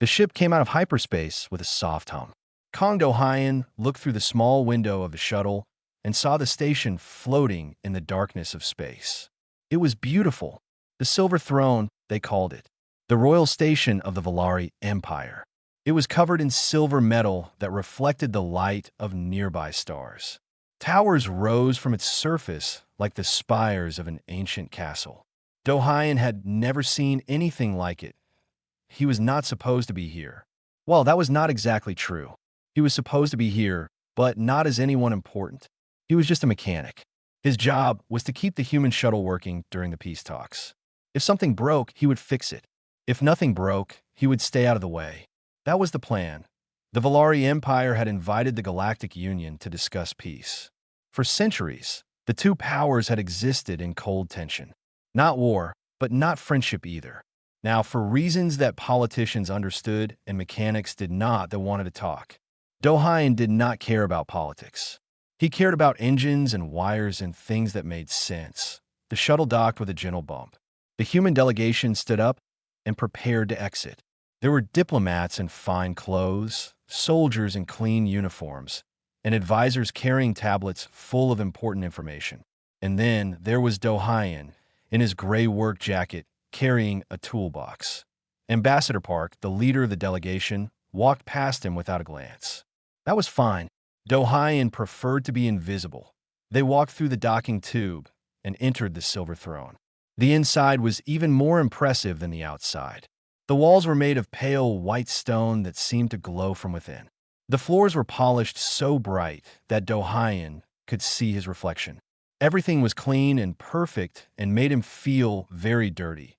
The ship came out of hyperspace with a soft hum. Kong Do-hyun looked through the small window of the shuttle and saw the station floating in the darkness of space. It was beautiful. The Silver Throne, they called it. The royal station of the Valari Empire. It was covered in silver metal that reflected the light of nearby stars. Towers rose from its surface like the spires of an ancient castle. Do-hyun had never seen anything like it. He was not supposed to be here. Well, that was not exactly true. He was supposed to be here, but not as anyone important. He was just a mechanic. His job was to keep the human shuttle working during the peace talks. If something broke, he would fix it. If nothing broke, he would stay out of the way. That was the plan. The Valari Empire had invited the Galactic Union to discuss peace. For centuries, the two powers had existed in cold tension. Not war, but not friendship either. Now, for reasons that politicians understood and mechanics did not that wanted to talk, Do-hyun did not care about politics. He cared about engines and wires and things that made sense. The shuttle docked with a gentle bump. The human delegation stood up and prepared to exit. There were diplomats in fine clothes, soldiers in clean uniforms, and advisors carrying tablets full of important information. And then there was Do-hyun in his gray work jacket carrying a toolbox. Ambassador Park, the leader of the delegation, walked past him without a glance. That was fine. Do-hyun preferred to be invisible. They walked through the docking tube and entered the Silver Throne. The inside was even more impressive than the outside. The walls were made of pale white stone that seemed to glow from within. The floors were polished so bright that Do-hyun could see his reflection. Everything was clean and perfect and made him feel very dirty.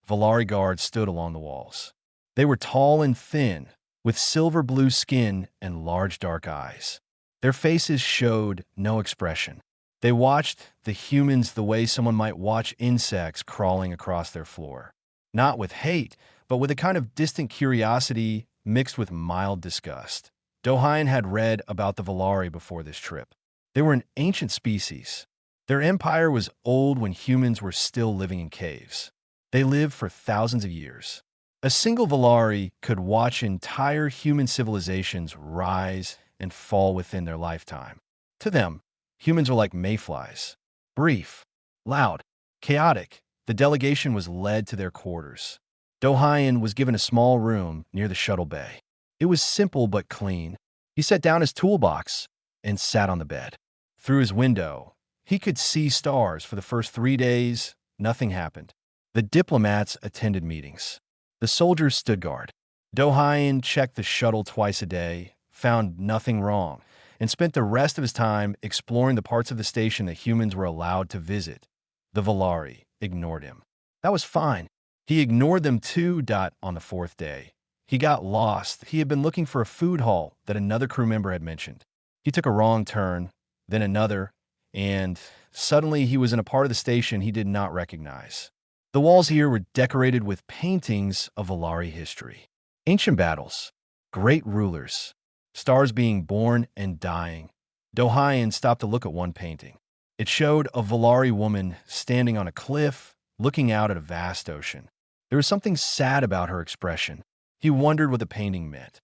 Valari guards stood along the walls. They were tall and thin, with silver blue skin and large dark eyes. Their faces showed no expression. They watched the humans the way someone might watch insects crawling across their floor. Not with hate, but with a kind of distant curiosity mixed with mild disgust. Do-hyun had read about the Valari before this trip. They were an ancient species. Their empire was old when humans were still living in caves. They lived for thousands of years. A single Valari could watch entire human civilizations rise and fall within their lifetime. To them, humans were like mayflies. Brief, loud, chaotic. The delegation was led to their quarters. Do-hyun was given a small room near the shuttle bay. It was simple but clean. He set down his toolbox and sat on the bed. Through his window, he could see stars. For the first 3 days, nothing happened. The diplomats attended meetings. The soldiers stood guard. Do-hyun checked the shuttle twice a day, found nothing wrong, and spent the rest of his time exploring the parts of the station that humans were allowed to visit. The Valari ignored him. That was fine. He ignored them too. On the 4th day, he got lost. He had been looking for a food hall that another crew member had mentioned. He took a wrong turn, then another, and suddenly he was in a part of the station he did not recognize. The walls here were decorated with paintings of Valari history. Ancient battles, great rulers, stars being born and dying. Do-hyun stopped to look at one painting. It showed a Valari woman standing on a cliff, looking out at a vast ocean. There was something sad about her expression. He wondered what the painting meant.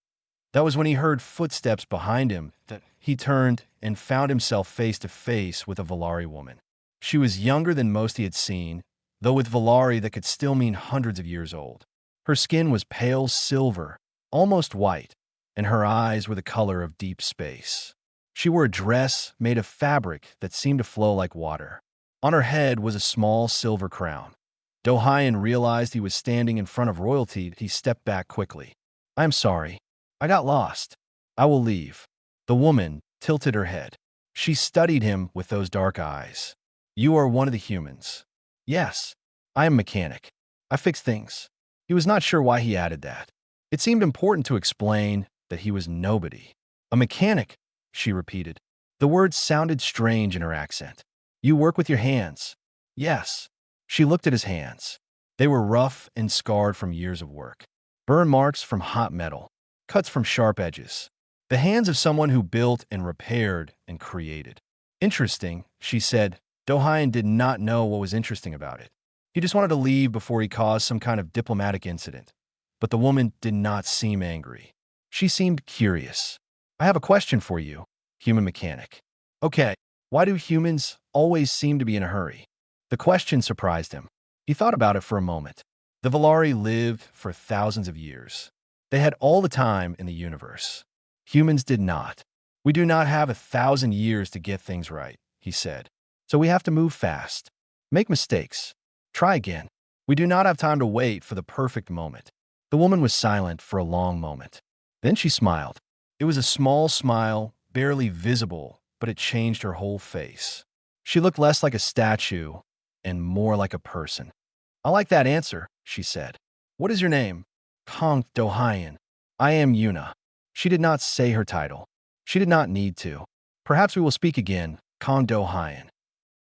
That was when he heard footsteps behind him that he turned and found himself face to face with a Valari woman. She was younger than most he had seen, though with Valari that could still mean hundreds of years old. Her skin was pale silver, almost white, and her eyes were the color of deep space. She wore a dress made of fabric that seemed to flow like water. On her head was a small silver crown. Do-hyun realized he was standing in front of royalty. He stepped back quickly. "I'm sorry. I got lost. I will leave." The woman tilted her head. She studied him with those dark eyes. "You are one of the humans." "Yes, I am a mechanic. I fix things." He was not sure why he added that. It seemed important to explain that he was nobody. "A mechanic," she repeated. The words sounded strange in her accent. "You work with your hands." "Yes." She looked at his hands. They were rough and scarred from years of work. Burn marks from hot metal. Cuts from sharp edges. The hands of someone who built and repaired and created. "Interesting," she said. Do-hyun did not know what was interesting about it. He just wanted to leave before he caused some kind of diplomatic incident. but the woman did not seem angry. She seemed curious. I have a question for you, human mechanic. Okay, why do humans always seem to be in a hurry? The question surprised him. He thought about it for a moment. The Valari lived for thousands of years. They had all the time in the universe. Humans did not. We do not have 1,000 years to get things right, he said. So we have to move fast. Make mistakes. Try again. We do not have time to wait for the perfect moment. The woman was silent for a long moment. Then she smiled. It was a small smile, barely visible, but it changed her whole face. She looked less like a statue and more like a person. I like that answer, she said. What is your name? Kong Dohayan. I am Yuna. She did not say her title. She did not need to. Perhaps we will speak again, Kong Dohayan.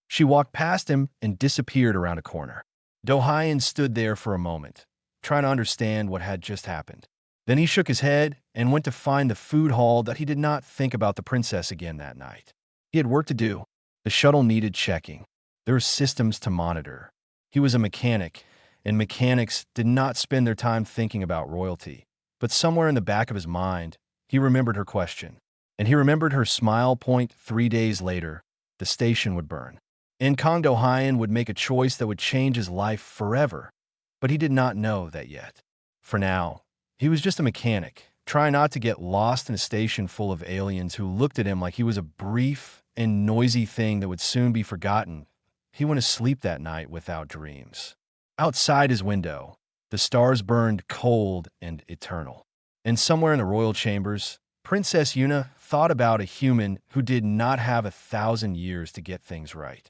She walked past him and disappeared around a corner. Dohayan stood there for a moment, trying to understand what had just happened. Then he shook his head and went to find the food hall that he did not think about the princess again that night. He had work to do. The shuttle needed checking. There were systems to monitor. He was a mechanic, and mechanics did not spend their time thinking about royalty. But somewhere in the back of his mind, he remembered her question. And he remembered her smile. 3 days later, the station would burn. And Kong Dohayan would make a choice that would change his life forever. But he did not know that yet. For now, he was just a mechanic, trying not to get lost in a station full of aliens who looked at him like he was a brief and noisy thing that would soon be forgotten. He went to sleep that night without dreams. Outside his window, the stars burned cold and eternal. And somewhere in the royal chambers, Princess Yuna thought about a human who did not have 1,000 years to get things right.